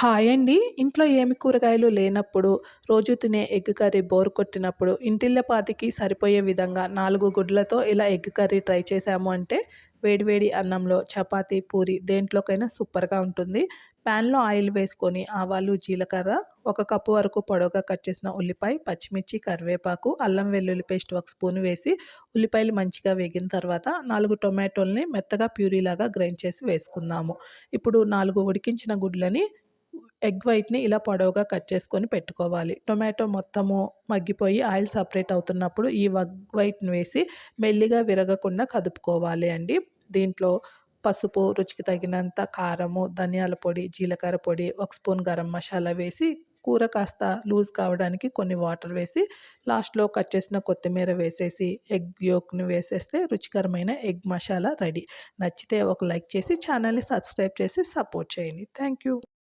Hi అండి. ఇంట్లో ఏమి కూరగాయలు లేనప్పుడు, రోజు తినే ఎగ్ కర్రీ బోర్ కొట్టినప్పుడు, ఇంటిల్లపాదికి సరిపోయే విధంగా 4 గుడ్లతో ఇలా ఎగ్ కర్రీ ట్రై చేశాము అంటే, వేడి వేడి అన్నంలో చపాతీ, పూరి దేంట్లోకైనా సూపర్‌గా ఉంటుంది. ప్యాన్‌లో ఆయిల్ వేసుకొని ఆవాలు, జీలకర్ర, ఒక కప్పు వరకు పొడవుగా కట్ చేసిన ఉల్లిపాయ, పచ్చిమిర్చి, కరివేపాకు, అల్లం వెల్లుల్లి పేస్ట్ ఒక స్పూన్ వేసి, ఉల్లిపాయలు మంచిగా వేగిన తర్వాత 4 టొమాటోల్ని మెత్తగా ప్యూరీలాగా గ్రైండ్ చేసి వేసుకుందాము. ఇప్పుడు 4 ఉడికించిన గుడ్లని ఎగ్ వైట్‌ని ఇలా పొడవుగా కట్ చేసుకొని పెట్టుకోవాలి. టొమాటో మొత్తము మగ్గిపోయి ఆయిల్ సెపరేట్ అవుతున్నప్పుడు ఈ వైట్‌ని వేసి మెల్లిగా విరగకుండా కదుపుకోవాలి అండి. దీంట్లో పసుపు, రుచికి తగినంత కారము, ధనియాల పొడి, జీలకర్ర పొడి, ఒక స్పూన్ గరం మసాలా వేసి కూర కాస్త లూజ్ కావడానికి కొన్ని వాటర్ వేసి లాస్ట్‌లో కట్ చేసిన కొత్తిమీర వేసేసి ఎగ్ యొక్‌ని వేసేస్తే రుచికరమైన ఎగ్ మసాలా రెడీ. నచ్చితే ఒక లైక్ చేసి ఛానల్‌ని సబ్స్క్రైబ్ చేసి సపోర్ట్ చేయండి. Thank you.